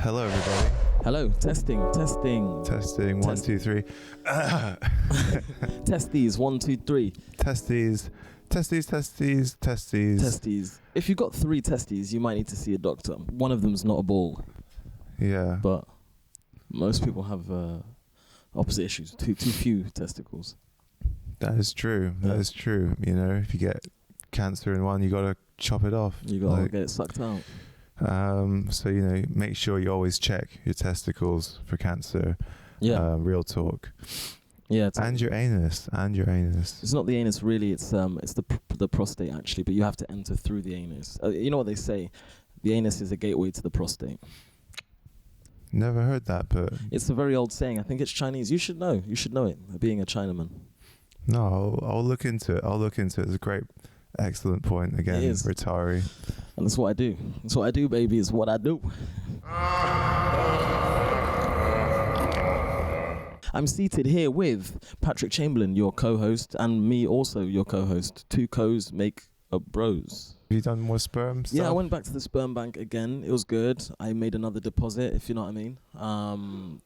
Hello, everybody. Hello, testing. Testing, 1, 2, 3. Testes, 1, 2, 3. Testes. If you've got 3 testes, you might need to see a doctor. One of them's not a ball. Yeah. But most people have opposite issues. Too few testicles. That is true. That is true. You know, if you get cancer in one, you got to chop it off. You got to get it sucked out. So, you know, make sure you always check your testicles for cancer. Yeah. Real talk. Yeah. And your anus. It's not the anus really. It's the prostate actually. But you have to enter through the anus. You know what they say? The anus is a gateway to the prostate. Never heard that, but it's a very old saying. I think it's Chinese. You should know. You should know it. Being a Chinaman. No, I'll look into it. It's a great, excellent point again. It is. Rutare. And that's what I do. That's what I do, baby. Is what I do. I'm seated here with Patrick Chamberlain, your co-host, and me also your co-host. 2 co's make a bros. Have you done more sperm stuff? Yeah, I went back to the sperm bank again. It was good. I made another deposit, if you know what I mean.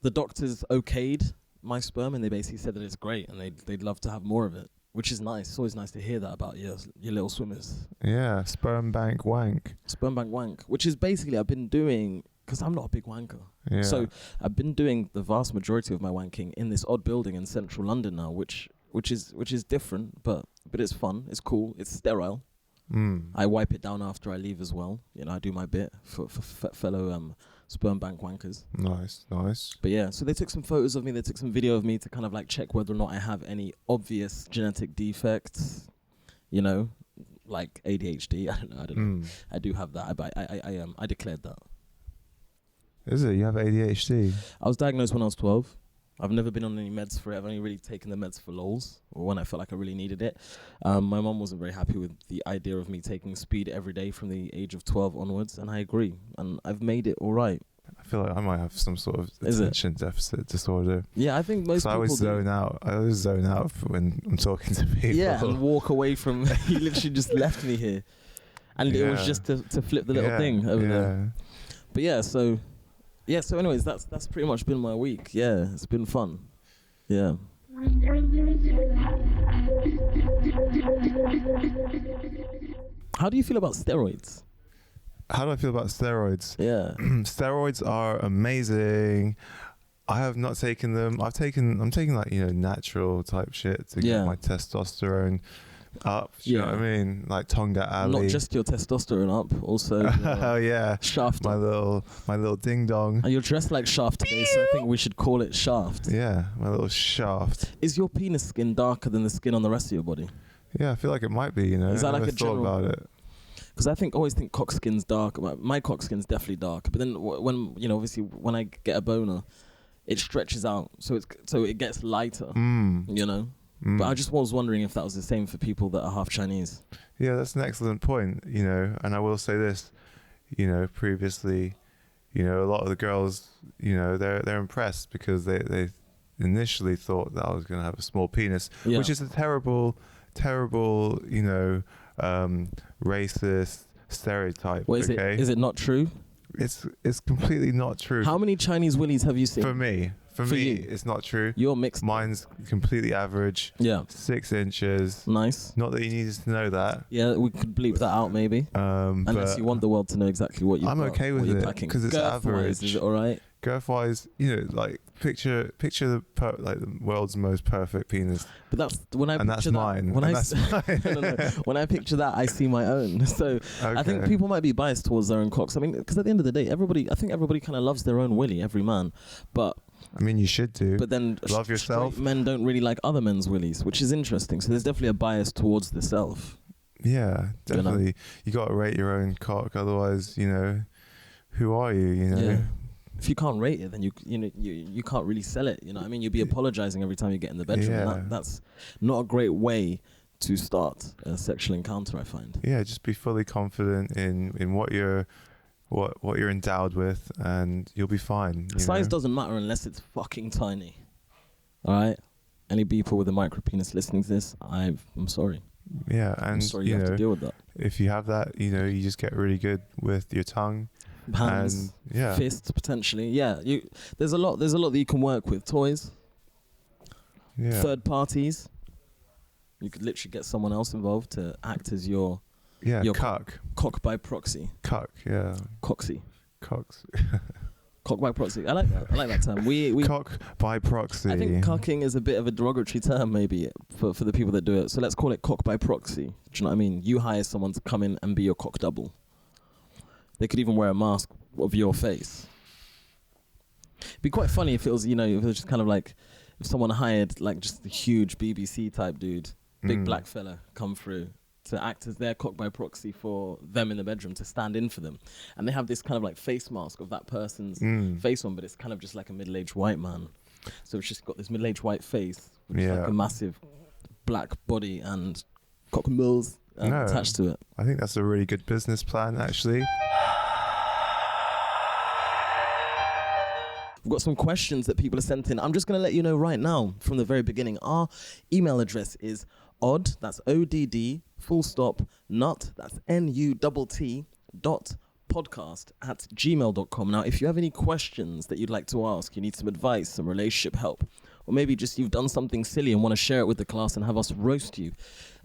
The doctors okayed my sperm, and they basically said that it's great, and they'd love to have more of it, which is nice. It's always nice to hear that about your little swimmers. Yeah, sperm bank wank. Sperm bank wank, which is basically I've been doing, because I'm not a big wanker. Yeah. So I've been doing the vast majority of my wanking in this odd building in central London now, which is different, but it's fun. It's cool. It's sterile. I wipe it down after I leave as well. You know, I do my bit for fellow sperm bank wankers. Nice. But yeah, so they took some photos of me. They took some video of me to kind of like check whether or not I have any obvious genetic defects. You know, like ADHD. I don't know. I do have that. I declared that. Is it? You have ADHD? I was diagnosed when I was 12. I've never been on any meds for it. I've only really taken the meds for lols, or when I felt like I really needed it. My mum wasn't very happy with the idea of me taking speed every day from the age of 12 onwards, and I agree. And I've made it all right. I feel like I might have some sort of attention deficit disorder. Yeah, I think most people I always zone out. I always zone out when I'm talking to people. Yeah, and walk away from... You literally just left me here. And it was just to flip the little thing over there. But yeah, so... Yeah, so anyways, that's pretty much been my week. Yeah, it's been fun. Yeah. How do you feel about steroids? How do I feel about steroids? Yeah. Steroids are amazing. I have not taken them. I'm taking like, you know, natural type shit to get my testosterone up. You know what I mean? Like Tonga Alley. Not just your testosterone up, also oh yeah, Shaft. My little ding dong. And you're dressed like Shaft today, so I think we should call it Shaft. Yeah, my little shaft. Is your penis skin darker than the skin on the rest of your body? Yeah, I feel like it might be, you know. Is that I like never a general thought about it. Because I always think cock skin's dark. My cock skin's definitely dark. But then when, you know, obviously when I get a boner, it stretches out, so it gets lighter. You know. But I just was wondering if that was the same for people that are half Chinese. Yeah, that's an excellent point, you know, and I will say this, you know, previously, you know, a lot of the girls, you know, they're impressed because they initially thought that I was going to have a small penis, which is a terrible, you know, racist stereotype. Well, is it not true? It's completely not true. How many Chinese willies have you seen? For me, it's not true. You're mixed. Mine's completely average. Yeah. 6 inches. Nice. Not that you needed to know that. Yeah, we could bleep that out maybe. Unless you want the world to know exactly what you've got. I'm okay with it because it's average. Is it all right? Girth-wise, you know, like picture the world's most perfect penis. But that's when I and picture that's mine. No. When I picture that, I see my own. So I think people might be biased towards their own cocks. I mean, because at the end of the day, I think everybody kind of loves their own willy, every man. But I mean, you should do. But then love yourself. Men don't really like other men's willies, which is interesting. So there's definitely a bias towards the self. Yeah, definitely. You got to rate your own cock, otherwise, you know, who are you? You know. Yeah. If you can't rate it, then you can't really sell it. You know what I mean? You'll be apologizing every time you get in the bedroom. Yeah. That's not a great way to start a sexual encounter, I find. Yeah, just be fully confident in what you're endowed with, and you'll be fine. Size doesn't matter unless it's fucking tiny. All right? Any people with a micro penis listening to this, I'm sorry. Yeah, and I'm sorry you have to deal with that. If you have that, you know, you just get really good with your tongue. hands, fists potentially. Yeah, there's a lot that you can work with. Toys, third parties. You could literally get someone else involved to act as your cock. Cock by proxy. Cock, yeah. Coxy. Cocks. Cock by proxy. I like that. I like that term. We cock by proxy. I think cocking is a bit of a derogatory term maybe for the people that do it. So let's call it cock by proxy. Do you know what I mean? You hire someone to come in and be your cock double. They could even wear a mask of your face. It'd be quite funny if it was, if it was just kind of like if someone hired like just a huge BBC type dude, big black fella, come through to act as their cock by proxy for them in the bedroom, to stand in for them. And they have this kind of like face mask of that person's face on, but it's kind of just like a middle-aged white man. So it's just got this middle-aged white face with like a massive black body and cock and balls attached to it. I think that's a really good business plan, actually. We've got some questions that people have sent in. I'm just going to let you know right now from the very beginning. Our email address is odd, that's ODD, full stop, nutt, that's NUTT, podcast@gmail.com. Now, if you have any questions that you'd like to ask, you need some advice, some relationship help, or maybe just you've done something silly and want to share it with the class and have us roast you,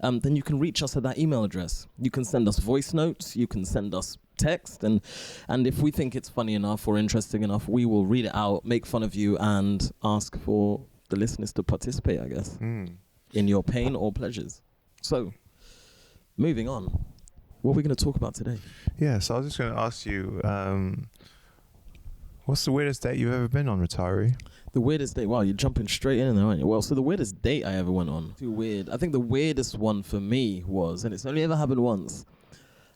then you can reach us at that email address. You can send us voice notes, you can send us text, and if we think it's funny enough or interesting enough, we will read it out, make fun of you, and ask for the listeners to participate, I guess, in your pain or pleasures. So, moving on, what are we going to talk about today? Yeah, so I was just going to ask you, what's the weirdest date you've ever been on, Rutare? The weirdest date? Wow, you're jumping straight in there, aren't you? Well, so the weirdest date I ever went on. Too weird. I think the weirdest one for me was, and it's only ever happened once,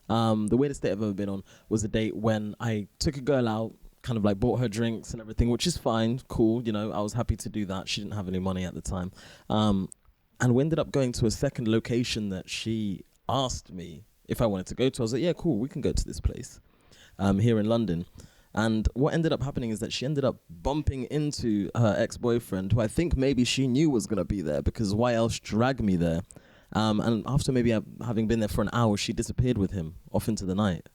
the weirdest date I've ever been on was a date when I took a girl out, kind of like bought her drinks and everything, which is fine, cool, I was happy to do that. She didn't have any money at the time. And we ended up going to a second location that she asked me if I wanted to go to. I was like, yeah, cool, we can go to this place here in London. And what ended up happening is that she ended up bumping into her ex-boyfriend, who I think maybe she knew was going to be there, because why else drag me there? And after maybe having been there for an hour, she disappeared with him off into the night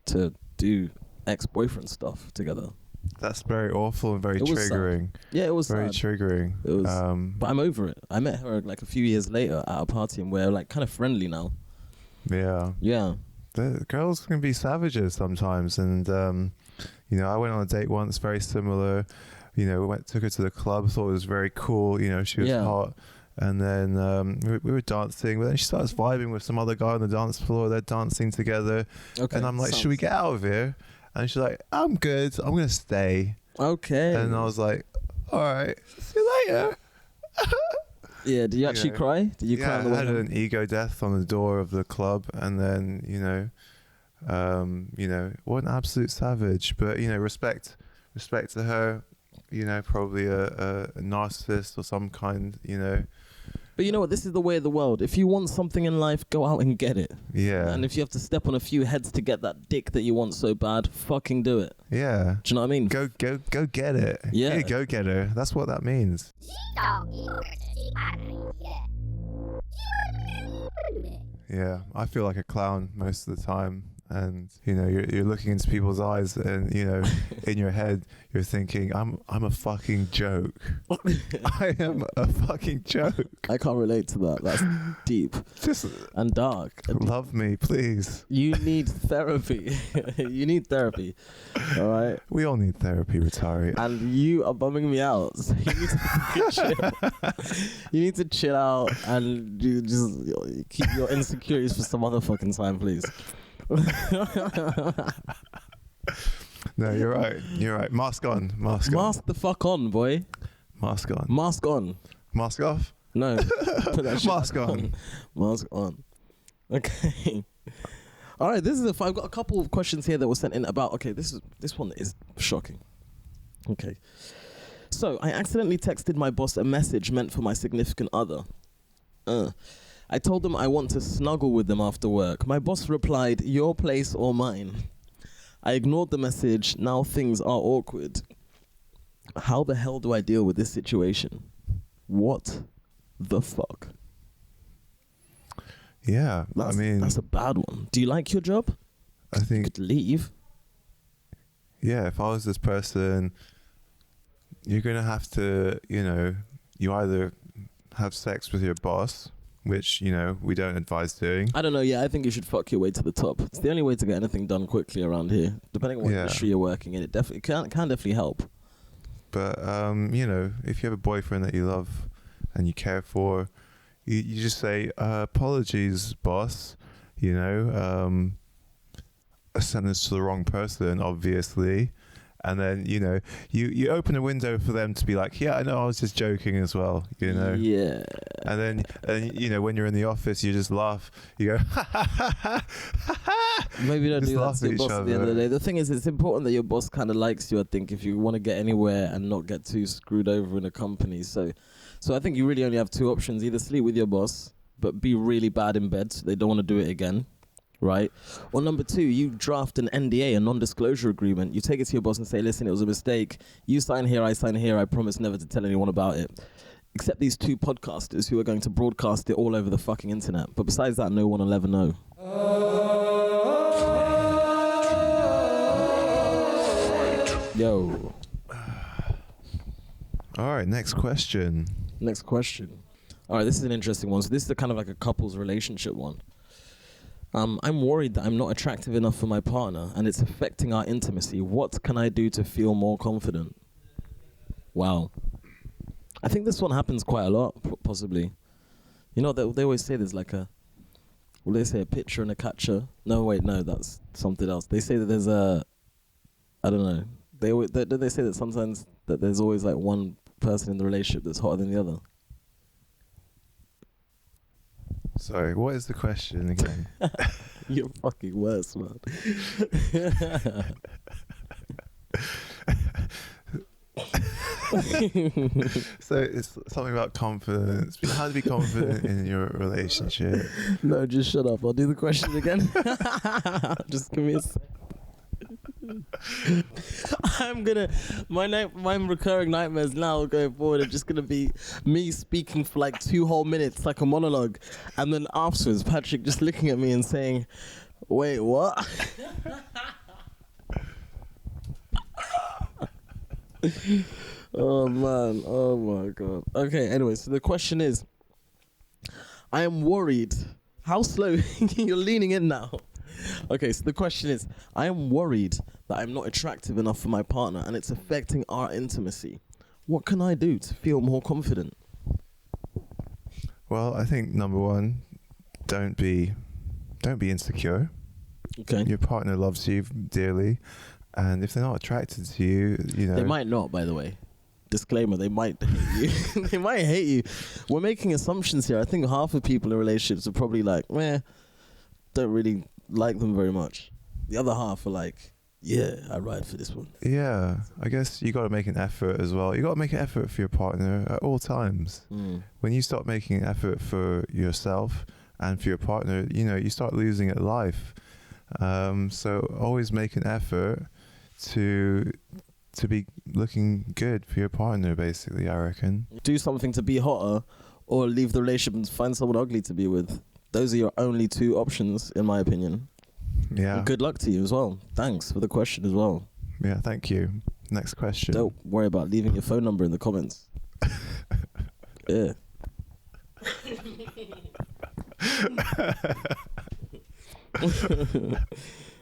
to do ex-boyfriend stuff together. That's very awful and very triggering. Sad. Yeah, it was very triggering. It was, but I'm over it. I met her like a few years later at a party, and we're like kind of friendly now. Yeah. Yeah. The girls can be savages sometimes, and I went on a date once, very similar. Took her to the club, thought it was very cool. She was hot. And then we were dancing, but then she starts vibing with some other guy on the dance floor. They're dancing together. Okay, and I'm like, should we get out of here? And she's like, I'm good. I'm going to stay. Okay. And I was like, all right, see you later. Yeah, did you actually cry? Did you cry on the way home? I had an ego death on the door of the club. And then, what an absolute savage. But, respect to her. Probably a narcissist or some kind, But you know what? This is the way of the world. If you want something in life, go out and get it. Yeah. And if you have to step on a few heads to get that dick that you want so bad, fucking do it. Yeah. Do you know what I mean? Go get it. Yeah. Hey, go get her. That's what that means. Yeah. I feel like a clown most of the time. And you're looking into people's eyes, and in your head you're thinking, I'm a fucking joke. I am a fucking joke. I can't relate to that. That's deep and dark. Love me, please. You need therapy. You need therapy. All right. We all need therapy, Rutare. And you are bumming me out. So you need to chill. You need to chill out and you just keep your insecurities for some other fucking time, please. No, you're right. Mask on. Mask the fuck on, boy. Mask on. Mask on. Mask off? No. Put that shit Mask on. Mask on. Okay. All right, I've got a couple of questions here that were sent in about, this one is shocking. Okay. So, I accidentally texted my boss a message meant for my significant other. I told them I want to snuggle with them after work. My boss replied, your place or mine. I ignored the message. Now things are awkward. How the hell do I deal with this situation? What the fuck? Yeah, that's a bad one. Do you like your job? I think you could leave. yeah, if I was this person, you're going to have to, you either have sex with your boss, which, we don't advise doing. I don't know. Yeah, I think you should fuck your way to the top. It's the only way to get anything done quickly around here. Depending on what industry you're working in, it definitely can definitely help. But, if you have a boyfriend that you love and you care for, you just say, apologies, boss. I sent this to the wrong person, obviously. And then, you open a window for them to be like, yeah, I know, I was just joking as well, Yeah. And then, when you're in the office, you just laugh. You go, ha, ha, ha, ha, ha, ha. Maybe you don't Just do that laugh to your at boss each at the end of the other. day. The thing is, it's important that your boss kind of likes you, I think, if you want to get anywhere and not get too screwed over in a company. So I think you really only have two options. Either sleep with your boss, but be really bad in bed so they don't want to do it again. Right? Or number two, you draft an NDA, a non-disclosure agreement. You take it to your boss and say, listen, it was a mistake. You sign here, I sign here. I promise never to tell anyone about it. Except these two podcasters who are going to broadcast it all over the fucking internet. But besides that, no one will ever know. Yo. All right, next question. All right, this is an interesting one. So this is kind of like a couple's relationship one. I'm worried that I'm not attractive enough for my partner and it's affecting our intimacy. What can I do to feel more confident? Wow. I think this one happens quite a lot, possibly. They always say there's like they say a pitcher and a catcher. No, wait, no, that's something else. They say that there's I don't know. They say that sometimes that there's always like one person in the relationship that's hotter than the other. Sorry, what is the question again? You're fucking worse, man. So it's something about confidence. How to be confident in your relationship. No, just shut up. I'll do the question again. Just give me a sec. My recurring nightmares now going forward are just gonna be me speaking for like 2 whole minutes like a monologue, and then afterwards Patrick just looking at me and saying, wait, what? Oh man, oh my god. Okay, anyway, so the question is, I am worried. How slow? You're leaning in now. Okay, so the question is, I am worried that I'm not attractive enough for my partner and it's affecting our intimacy. What can I do to feel more confident? Well, I think number one, don't be insecure. Okay. Your partner loves you dearly, and if they're not attracted to you, They might not, by the way. Disclaimer, they might hate you. They might hate you. We're making assumptions here. I think half of people in relationships are probably like, don't really like them very much. The other half are like, yeah, I ride for this one. Yeah, I guess you got to make an effort as well. You got to make an effort for your partner at all times. When you start making an effort for yourself and for your partner, you start losing at life. So always make an effort to be looking good for your partner, basically, I reckon. Do something to be hotter or leave the relationship and find someone ugly to be with. Those are your only two options, in my opinion. Yeah. And good luck to you as well. Thanks for the question as well. Yeah, thank you. Next question. Don't worry about leaving your phone number in the comments. Yeah.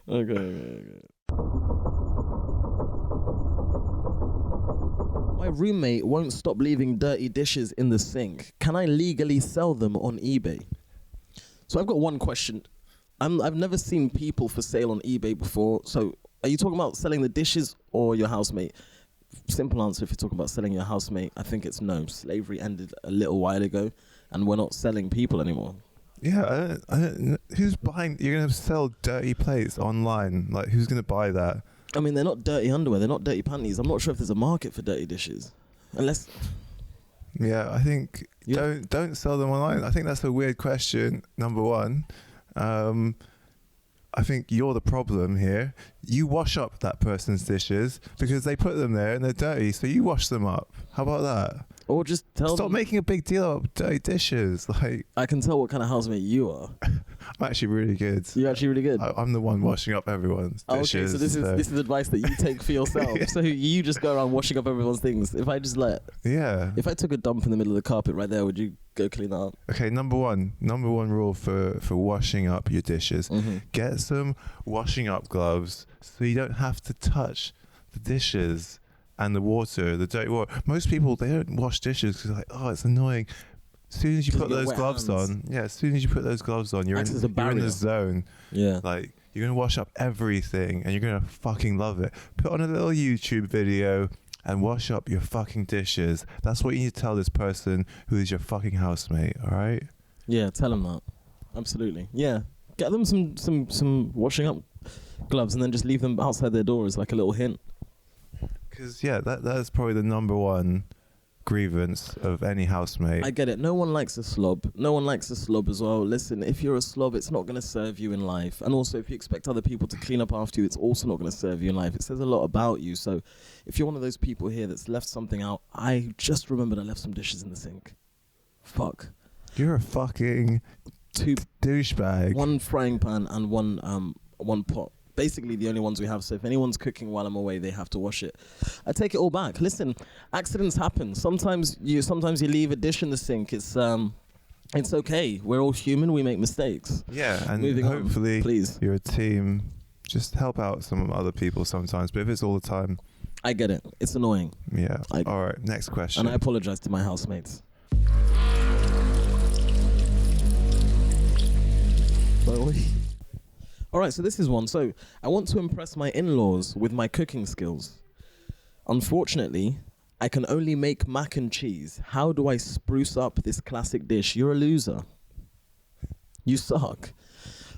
Okay. My roommate won't stop leaving dirty dishes in the sink. Can I legally sell them on eBay? So I've got one question. I've never seen people for sale on eBay before. So are you talking about selling the dishes or your housemate? Simple answer, if you're talking about selling your housemate, I think it's no. Slavery ended a little while ago and we're not selling people anymore. Yeah, I don't, who's buying? You're going to sell dirty plates online. Like, who's going to buy that? I mean, they're not dirty underwear. They're not dirty panties. I'm not sure if there's a market for dirty dishes. Unless... Yeah, I think don't sell them online. I think that's a weird question, number one. I think you're the problem here. You wash up that person's dishes because they put them there and they're dirty, so you wash them up. How about that? Or just tell Stop them. making a big deal about dirty dishes. Like, I can tell what kind of housemate you are. I'm actually really good. You're actually really good. I'm the one washing up everyone's dishes. Okay, so this is advice that you take for yourself. Yeah. So you just go around washing up everyone's things. If I took a dump in the middle of the carpet right there, would you go clean that up? Okay, number one rule for washing up your dishes. Mm-hmm. Get some washing up gloves so you don't have to touch the dishes and the water, the dirty water. Most people, they don't wash dishes because like, oh, it's annoying. As soon as you put those gloves hands. on, you're in the zone. Yeah. Like, you're going to wash up everything and you're going to fucking love it. Put on a little YouTube video and wash up your fucking dishes. That's what you need to tell this person who is your fucking housemate, all right? Yeah, tell them that. Absolutely. Yeah. Get them some washing up gloves and then just leave them outside their door as like a little hint. Because, yeah, that is probably the number one grievance of any housemate. I get it. No one likes a slob. No one likes a slob as well. Listen, if you're a slob, it's not going to serve you in life. And also, if you expect other people to clean up after you, it's also not going to serve you in life. It says a lot about you. So if you're one of those people here that's left something out, I just remembered I left some dishes in the sink. Fuck. You're a fucking douchebag. One frying pan and one pot. Basically the only ones we have. So if anyone's cooking while I'm away, they have to wash it. I take it all back. Listen, accidents happen. Sometimes you leave a dish in the sink. It's okay. We're all human. We make mistakes. Yeah, and Moving hopefully on, please. You're a team. Just help out some other people sometimes. But if it's all the time, I get it. It's annoying. Yeah. All right. Next question. And I apologize to my housemates. All right, so this is one. So I want to impress my in-laws with my cooking skills. Unfortunately, I can only make mac and cheese. How do I spruce up this classic dish? You're a loser. You suck.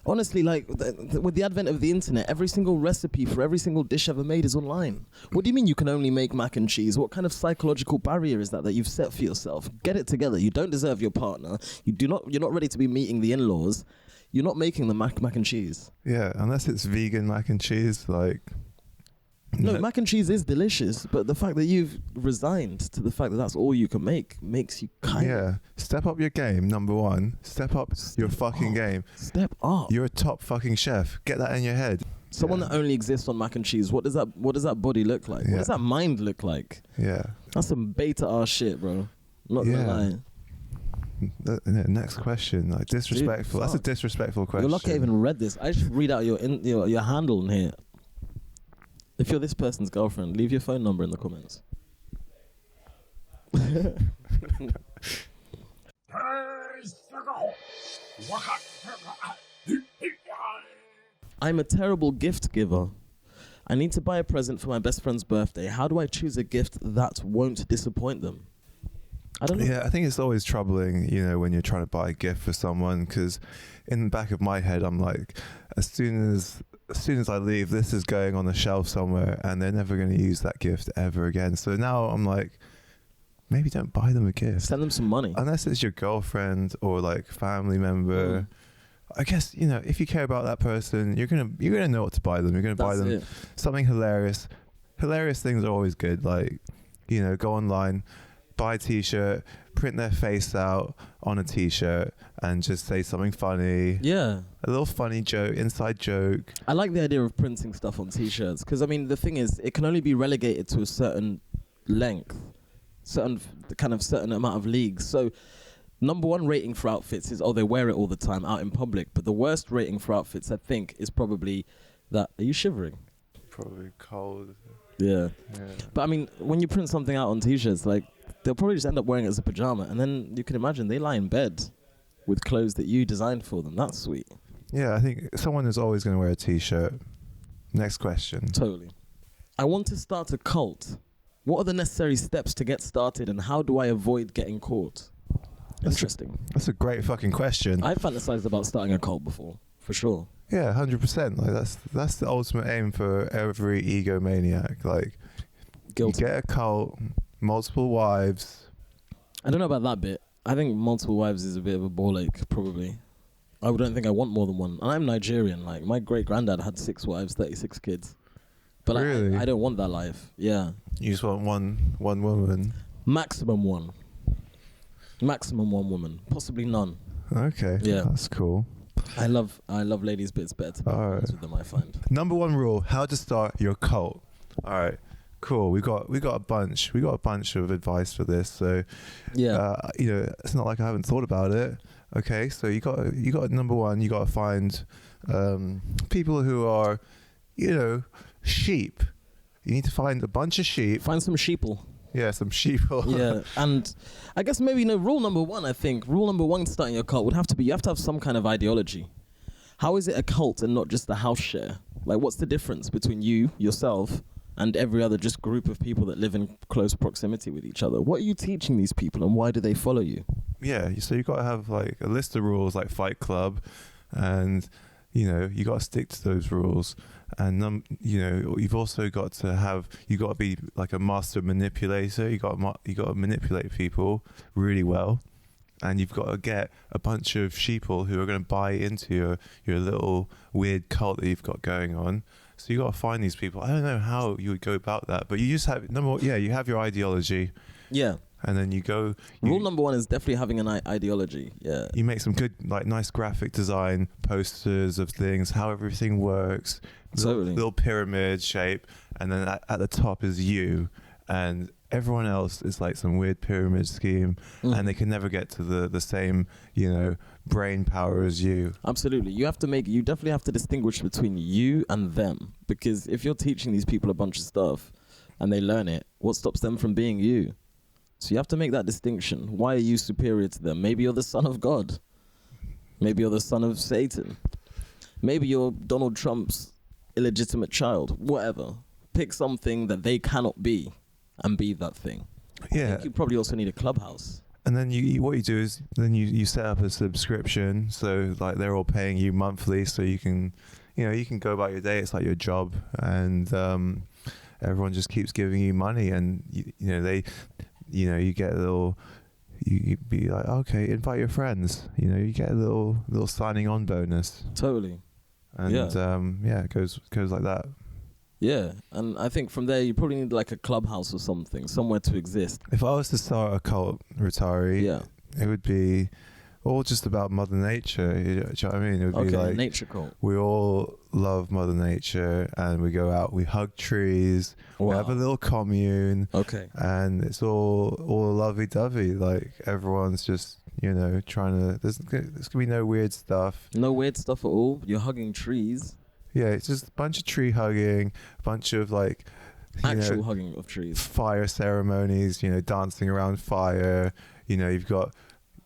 Honestly, like, with the advent of the internet, every single recipe for every single dish ever made is online. What do you mean you can only make mac and cheese? What kind of psychological barrier is that you've set for yourself? Get it together. You don't deserve your partner. You're not ready to be meeting the in-laws. You're not making the mac and cheese. Yeah, unless it's vegan mac and cheese, like... No, mac and cheese is delicious, but the fact that you've resigned to the fact that that's all you can make makes you kind of... Yeah, step up your game, number one. Step up your fucking game. Step up. You're a top fucking chef. Get that in your head. Someone that only exists on mac and cheese, what does that body look like? Yeah. What does that mind look like? Yeah. That's some beta ass shit, bro. Not gonna lie. Next question, like disrespectful. Dude, that's a disrespectful question. You're lucky I even read this. I should read out your handle in here. If you're this person's girlfriend, leave your phone number in the comments. I'm a terrible gift giver. I need to buy a present for my best friend's birthday. How do I choose a gift that won't disappoint them? I don't know. Yeah, I think it's always troubling, when you're trying to buy a gift for someone, because in the back of my head, I'm like, as soon as I leave, this is going on the shelf somewhere, and they're never going to use that gift ever again. So now I'm like, maybe don't buy them a gift. Send them some money. Unless it's your girlfriend or like family member. I guess, if you care about that person, you're gonna know what to buy them. You're gonna buy them something hilarious. Hilarious things are always good. Like, go online, buy a t-shirt, print their face out on a t-shirt and just say something funny. Yeah. A little funny joke, inside joke. I like the idea of printing stuff on t-shirts because, the thing is, it can only be relegated to a certain length, certain amount of leagues. So number one rating for outfits is, they wear it all the time out in public. But the worst rating for outfits, I think, is probably that. Are you shivering? Probably cold. Yeah. But when you print something out on t-shirts, like, they'll probably just end up wearing it as a pajama. And then you can imagine they lie in bed with clothes that you designed for them. That's sweet. Yeah, I think someone is always going to wear a t-shirt. Next question. Totally. I want to start a cult. What are the necessary steps to get started and how do I avoid getting caught? Interesting. That's a great fucking question. I fantasized about starting a cult before, for sure. Yeah, 100%. Like that's the ultimate aim for every egomaniac. Like, Guilty. You get a cult, multiple wives. I don't know about that bit. I think multiple wives is a bit of a ball ache, probably. I don't think I want more than one. And I'm Nigerian. Like, my great-granddad had 6 wives, 36 kids. But really? I don't want that life. Yeah. You just want one woman. Maximum one. Maximum one woman, possibly none. Okay. Yeah. That's cool. I love ladies, but it's better to be friends with them, I find. Number one rule: how to start your cult. All right. Cool. We got a bunch of advice for this. So Yeah. it's not like I haven't thought about it. Okay. So you got number one. You got to find people who are, sheep. You need to find a bunch of sheep. Find some sheeple. Yeah, some sheeple. Yeah, and I guess maybe rule number one. I think rule number one to starting your cult would have to be you have to have some kind of ideology. How is it a cult and not just a house share? Like, what's the difference between you, yourself, and every other just group of people that live in close proximity with each other? What are you teaching these people, and why do they follow you? Yeah, so you got to have like a list of rules, like Fight Club, and you got to stick to those rules. And you've also got to be like a master manipulator. You got to manipulate people really well, and you've got to get a bunch of sheeple who are going to buy into your little weird cult that you've got going on. So you got to find these people. I don't know how you would go about that, but you just have you have your ideology. Yeah. And then rule number one is definitely having an ideology. Yeah. You make some good, like, nice graphic design posters of things, how everything works. Little pyramid shape, and then at the top is you, and everyone else is like some weird pyramid scheme, and they can never get to the same, brain power as you. Absolutely. You definitely have to distinguish between you and them, because if you're teaching these people a bunch of stuff and they learn it, what stops them from being you? So you have to make that distinction. Why are you superior to them? Maybe you're the son of God. Maybe you're the son of Satan. Maybe you're Donald Trump's illegitimate child. Whatever. Pick something that they cannot be and be that thing. Yeah. I think you probably also need a clubhouse. And then what you do is then you set up a subscription. So like they're all paying you monthly, so you can go about your day. It's like your job, and everyone just keeps giving you money, and you get a little, you be like, okay, invite your friends. You get a little signing on bonus. Totally. And it goes like that. Yeah, and I think from there you probably need like a clubhouse or something, somewhere to exist. If I was to start a cult, Rutare, it would be all just about Mother Nature. Do you know what I mean? It would be like nature cult. We all love Mother Nature, and we go out, we hug trees, we have a little commune. Okay. And it's all lovey-dovey. Like everyone's just trying to. There's gonna be no weird stuff. No weird stuff at all. You're hugging trees. Yeah, it's just a bunch of tree hugging, a bunch of like actual hugging of trees, fire ceremonies. Dancing around fire. You've got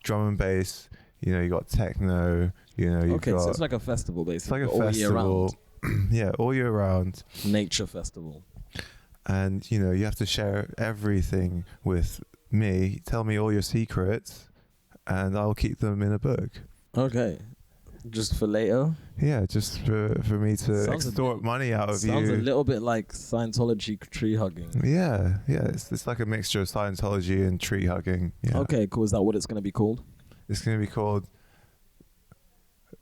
drum and bass. You got techno. You've got. So it's like a festival, basically. It's like a all festival. Year round. Yeah, all year round. Nature festival. And you have to share everything with me. Tell me all your secrets, and I'll keep them in a book. Okay. Just for later? Yeah, just for me to extort money out of you. Sounds a little bit like Scientology tree hugging. Yeah. It's like a mixture of Scientology and tree hugging. Yeah. Okay, cool. Is that what it's going to be called? It's going to be called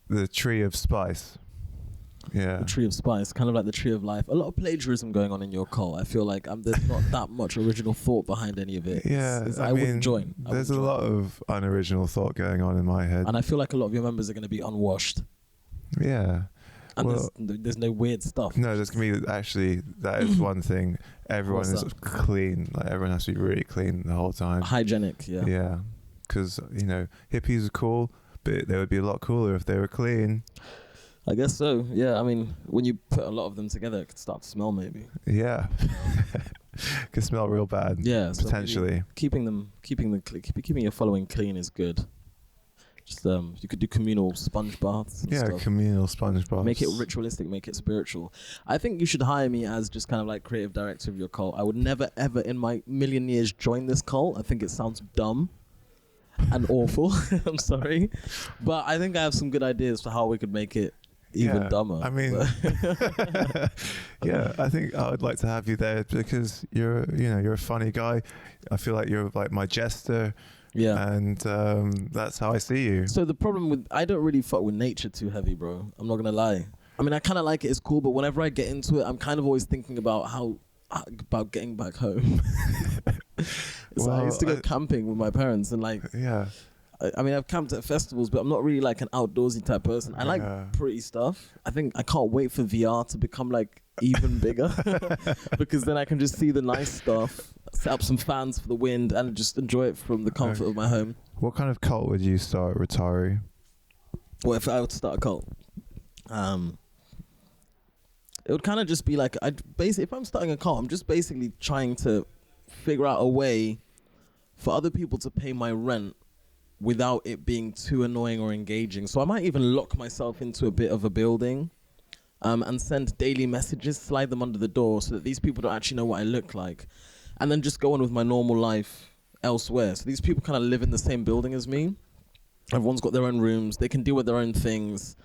the Tree of Spice. Yeah. The Tree of Spice, kind of like the Tree of Life. A lot of plagiarism going on in your cult. I feel like there's not that much original thought behind any of it. Yeah. I wouldn't join. There's a lot of unoriginal thought going on in my head. And I feel like a lot of your members are going to be unwashed. Yeah. And there's no weird stuff. No, there's going to be, actually, that is one thing. Everyone is clean. Like, everyone has to be really clean the whole time. Hygienic, yeah. Yeah. Because, hippies are cool, but they would be a lot cooler if they were clean. I guess so. Yeah, I mean, when you put a lot of them together, it could start to smell maybe. Yeah. Could smell real bad. Yeah, potentially. So keeping your following clean is good. Just you could do communal sponge baths. And stuff. Communal sponge baths. Make it ritualistic, make it spiritual. I think you should hire me as just kind of like creative director of your cult. I would never ever in my million years join this cult. I think it sounds dumb and awful. I'm sorry, but I think I have some good ideas for how we could make it even dumber. I mean, I think I would like to have you there because you're a funny guy. I feel like you're like my jester. Yeah. And that's how I see you. So the problem I don't really fuck with nature too heavy, bro. I'm not gonna lie. I mean, I kind of like it. It's cool, but whenever I get into it, I'm kind of always thinking about about getting back home. So I used to go camping with my parents and like, yeah. I mean, I've camped at festivals, but I'm not really like an outdoorsy type person. I like pretty stuff. I think I can't wait for VR to become like even bigger because then I can just see the nice stuff, set up some fans for the wind and just enjoy it from the comfort of my home. What kind of cult would you start, Rutare? Well, if I were to start a cult, it would kind of just be like, if I'm starting a cult, I'm just basically trying to figure out a way for other people to pay my rent without it being too annoying or engaging. So I might even lock myself into a bit of a building and send daily messages, slide them under the door so that these people don't actually know what I look like, and then just go on with my normal life elsewhere. So these people kind of live in the same building as me. Everyone's got their own rooms. They can deal with their own things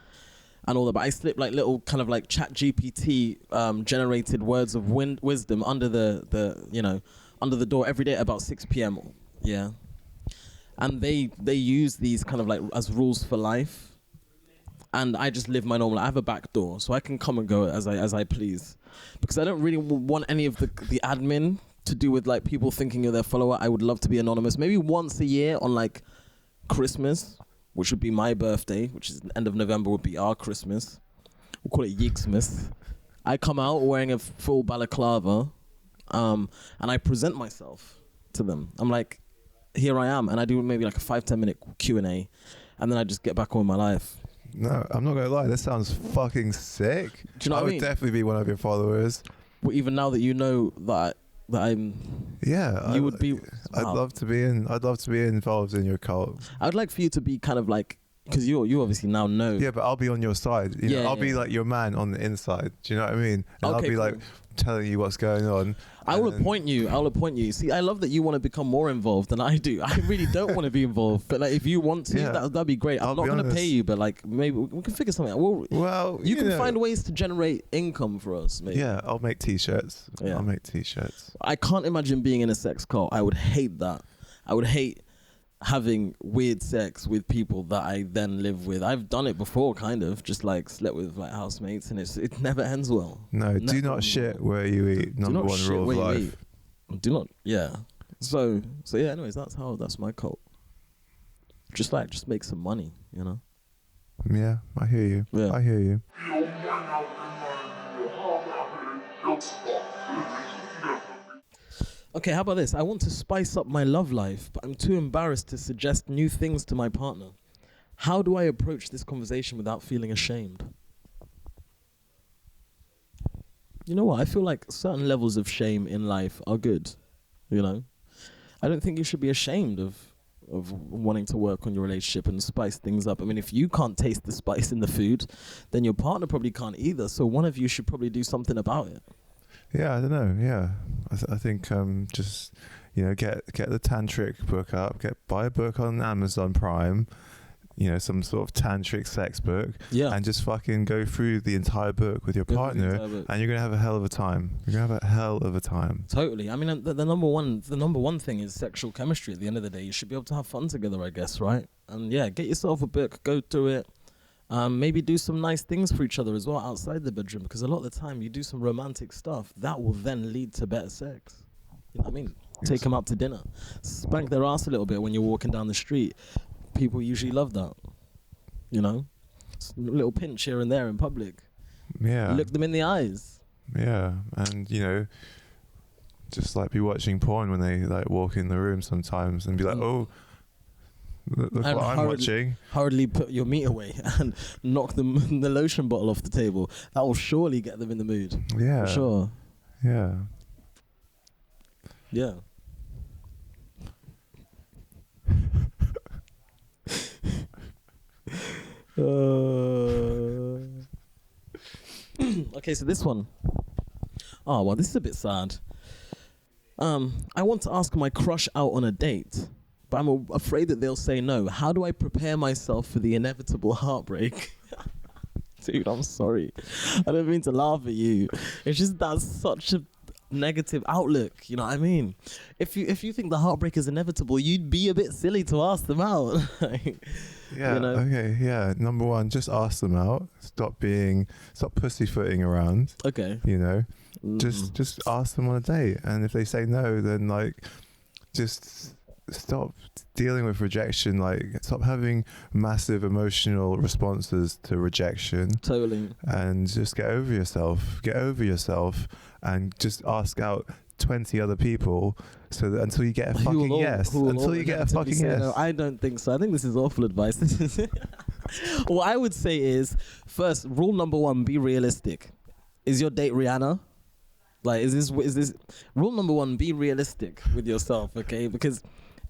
and all that. But I slip like little kind of like chat GPT generated words of wisdom under under the door every day at about 6 p.m. Yeah. And they use these kind of like as rules for life. And I just live my normal life. I have a back door, so I can come and go as I please. Because I don't really want any of the admin to do with like people thinking you're their follower. I would love to be anonymous. Maybe once a year on like Christmas, which would be my birthday, which is the end of November, would be our Christmas. We'll call it Yeeksmas. I come out wearing a full balaclava, and I present myself to them. I'm like, here I am, and I do maybe like a 5-10 minute Q&A, and then I just get back on with my life. No, I'm not gonna lie. This sounds fucking sick. Do you know what I mean? would definitely be one of your followers. Well, even now that you know that I'm, yeah, you would be. Wow. I'd love to be involved in your cult. I'd like for you to be kind of like, because you obviously now know. Yeah, but I'll be on your side. You know, I'll be like your man on the inside. Do you know what I mean? And I'll be like telling you what's going on. I'll appoint you. See, I love that you want to become more involved than I do. I really don't want to be involved, but like if you want to, that'd be great. I'm not going to pay you, but like maybe we can figure something out. Well, you can find ways to generate income for us. Maybe. Yeah, I'll make t-shirts. Yeah. I'll make t-shirts. I can't imagine being in a sex cult. I would hate that. I would hate having weird sex with people that I then live with. I've done it before, kind of, just like slept with like housemates, and it never ends well. No, do not shit where you eat. Number one rule of life. Do not, yeah. So yeah. Anyways, that's my cult. Just make some money, you know. Yeah, I hear you. Yeah. I hear you. Okay, how about this? I want to spice up my love life, but I'm too embarrassed to suggest new things to my partner. How do I approach this conversation without feeling ashamed? You know what? I feel like certain levels of shame in life are good, you know? I don't think you should be ashamed of wanting to work on your relationship and spice things up. I mean, if you can't taste the spice in the food, then your partner probably can't either. So one of you should probably do something about it. Yeah, I don't know. Yeah, I think just get the tantric book up, buy a book on Amazon Prime, some sort of tantric sex book, and just fucking go through the entire book with your partner, and you're gonna have a hell of a time. You're gonna have a hell of a time. Totally. I mean, the number one thing is sexual chemistry. At the end of the day, you should be able to have fun together, I guess, right? And yeah, get yourself a book, go through it. Maybe do some nice things for each other as well outside the bedroom, because a lot of the time you do some romantic stuff that will then lead to better sex. You know what I mean? Yes. Take them out to dinner, spank their ass a little bit when you're walking down the street. People usually love that, you know? Just a little pinch here and there in public. Yeah. Look them in the eyes. Yeah, and just like be watching porn when they like walk in the room sometimes and be like, oh. Look what I'm watching. Hurriedly put your meat away and knock the lotion bottle off the table. That will surely get them in the mood. Yeah. For sure. Yeah. Yeah. Okay, so this one. Oh, well, this is a bit sad. I want to ask my crush out on a date, but I'm afraid that they'll say no. How do I prepare myself for the inevitable heartbreak? Dude, I'm sorry. I don't mean to laugh at you. It's just that's such a negative outlook. You know what I mean? If you think the heartbreak is inevitable, you'd be a bit silly to ask them out. Yeah. You know? Okay. Yeah. Number one, just ask them out. Stop pussyfooting around. Okay. You know, just ask them on a date, and if they say no, then like, just stop dealing with rejection. Like, stop having massive emotional responses to rejection. Totally. And just get over yourself. Get over yourself, and just ask out 20 other people, so that until you get a fucking yes. Until you get a fucking yes. No, I don't think so. I think this is awful advice. What I would say is, first, rule number 1: be realistic. Is your date Rihanna? Like, is this rule number 1? Be realistic with yourself, okay? Because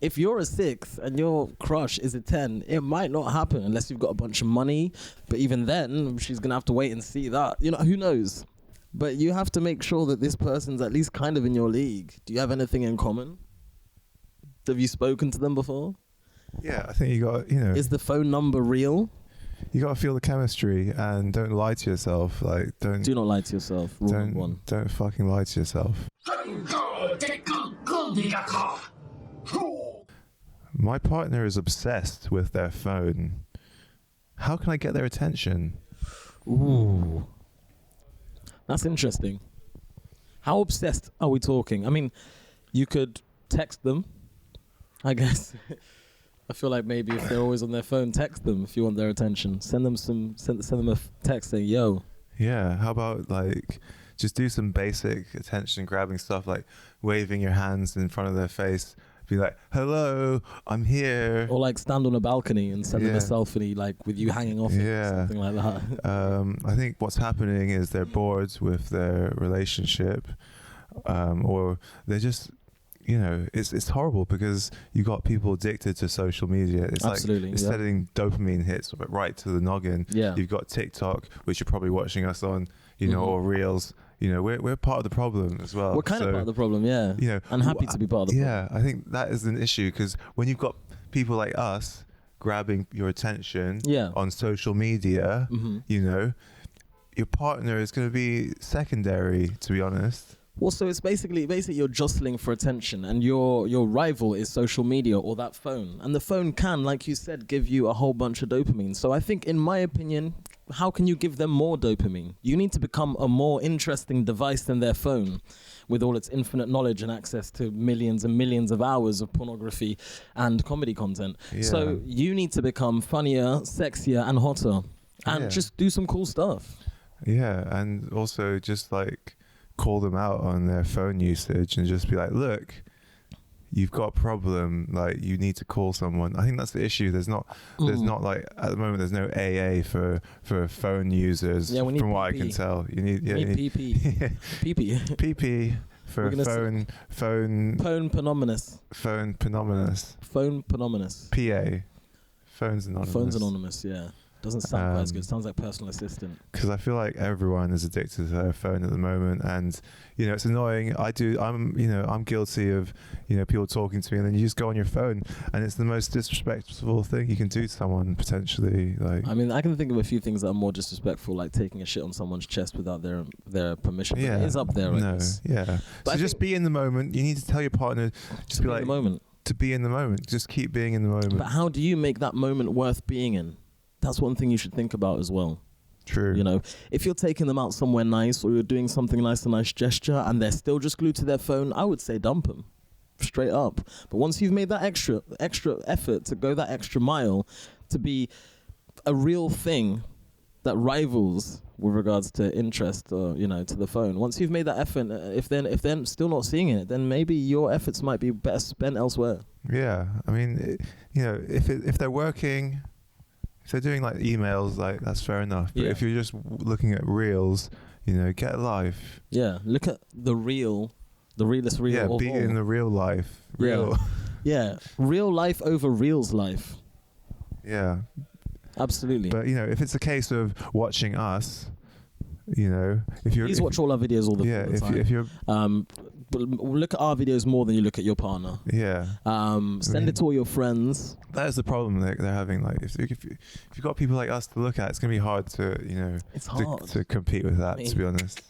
if you're a 6 and your crush is a 10, it might not happen unless you've got a bunch of money. But even then, she's gonna have to wait and see that. You know, who knows? But you have to make sure that this person's at least kind of in your league. Do you have anything in common? Have you spoken to them before? Yeah, I think you got, you know. Is the phone number real? You got to feel the chemistry, and don't lie to yourself. Like, do not lie to yourself. Rule number 1. Don't fucking lie to yourself. My partner is obsessed with their phone. How can I get their attention? Ooh. That's interesting. How obsessed are we talking? I mean, you could text them, I guess. I feel like maybe if they're always on their phone, text them if you want their attention. Send them a text saying, yo. Yeah, how about, like, just do some basic attention grabbing stuff, like waving your hands in front of their face. Be like, hello, I'm here. Or like stand on a balcony and send them a selfie, like with you hanging off it, or something like that. I think what's happening is they're bored with their relationship, or they're just, you know, it's horrible because you got people addicted to social media. It's Absolutely, like it's sending dopamine hits right to the noggin. Yeah. You've got TikTok, which you're probably watching us on, you know, or Reels. You know, we're part of the problem as well. We're kind of part of the problem, yeah. You know, and happy to be part of the problem. Yeah, I think that is an issue because when you've got people like us grabbing your attention on social media, you know, your partner is going to be secondary, to be honest. Well, so it's basically you're jostling for attention, and your rival is social media or that phone. And the phone can, like you said, give you a whole bunch of dopamine. So I think, in my opinion, how can you give them more dopamine? You need to become a more interesting device than their phone, with all its infinite knowledge and access to millions and millions of hours of pornography and comedy content. Yeah. So you need to become funnier, sexier, and hotter, and just do some cool stuff. Yeah, and also just like call them out on their phone usage and just be like, look, you've got a problem, like you need to call someone. I think that's the issue. There's not like at the moment there's no AA for phone users, from what I can tell. You need PP. PP for phone anonymous. Phone anonymous. PA. Phones anonymous, yeah. Doesn't sound quite as good. Sounds like personal assistant. Because I feel like everyone is addicted to their phone at the moment, and you know it's annoying. I'm guilty of people talking to me, and then you just go on your phone, and it's the most disrespectful thing you can do to someone potentially. Like, I mean, I can think of a few things that are more disrespectful, like taking a shit on someone's chest without their permission. Yeah, it is up there. But so just be in the moment. You need to tell your partner, just be like, in the moment. To be in the moment. Just keep being in the moment. But how do you make that moment worth being in? That's one thing you should think about as well. True. You know, if you're taking them out somewhere nice, or you're doing something nice, a nice gesture, and they're still just glued to their phone, I would say dump them, straight up. But once you've made that extra effort to go that extra mile, to be a real thing that rivals with regards to interest, or to the phone. Once you've made that effort, if they're still not seeing it, then maybe your efforts might be better spent elsewhere. Yeah, I mean, if they're working. If they're doing like emails, like that's fair enough. But if you're just looking at reels, get a life. Yeah, look at the realest real. Yeah, be in the real life. Real. Yeah, real life over reels life. Yeah. Absolutely. But if it's a case of watching us, if you're please watch all our videos all the time. If you're look at our videos more than you look at your partner. Yeah. Send it to all your friends. That is the problem that they're having. Like, if you've got people like us to look at, it's gonna be hard to it's hard to compete with that. To be honest.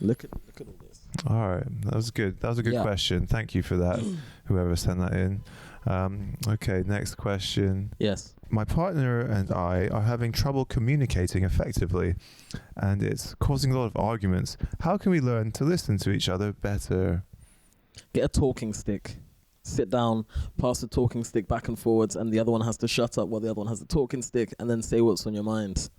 Look at all this. All right, that was good. That was a good question. Thank you for that. Whoever sent that in. Okay, next question. Yes. My partner and I are having trouble communicating effectively, and it's causing a lot of arguments. How can we learn to listen to each other better? Get a talking stick sit down, pass the talking stick back and forwards, and the other one has to shut up while the other one has the talking stick, and then say what's on your mind.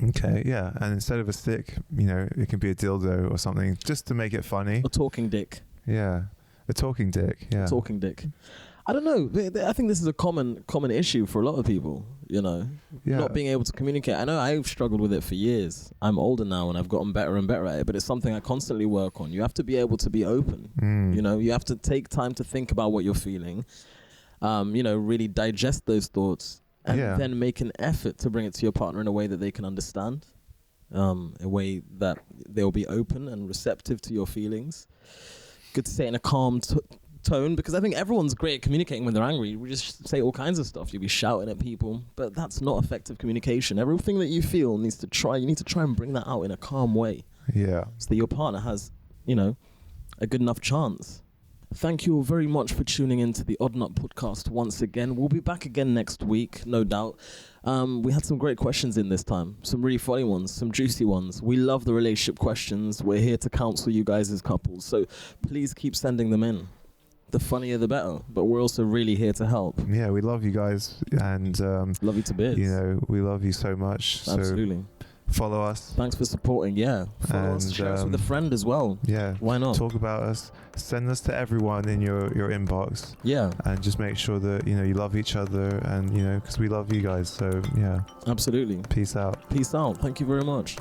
Okay, yeah. And instead of a stick, you know, it can be a dildo or something, just to make it funny. A talking dick. Yeah. A talking dick. Yeah. A talking dick. I don't know. I think this is a common issue for a lot of people, you know, not being able to communicate. I know I've struggled with it for years. I'm older now and I've gotten better and better at it, but it's something I constantly work on. You have to be able to be open. You know, you have to take time to think about what you're feeling, you know, really digest those thoughts, and then make an effort to bring it to your partner in a way that they can understand, a way that they'll be open and receptive to your feelings. Good to say it in a calm tone, because I think everyone's great at communicating when they're angry. We just say all kinds of stuff. You'll be shouting at people, but that's not effective communication. Everything that you feel you need to try and bring that out in a calm way. Yeah. So that your partner has, you know, a good enough chance. Thank you all very much for tuning in to the Odd Nutt podcast once again. We'll be back again next week, no doubt. We had some great questions in this time. Some really funny ones, some juicy ones. We love the relationship questions. We're here to counsel you guys as couples. So please keep sending them in. The funnier the better, but we're also really here to help. Yeah, we love you guys, and love you to bits. You know, we love you so much. Absolutely. So follow us. Thanks for supporting. Yeah, follow us. Share us with a friend as well. Yeah, why not? Talk about us. Send us to everyone in your inbox. Yeah, and just make sure that you know you love each other, and you know because we love you guys. So yeah, absolutely. Peace out. Peace out. Thank you very much.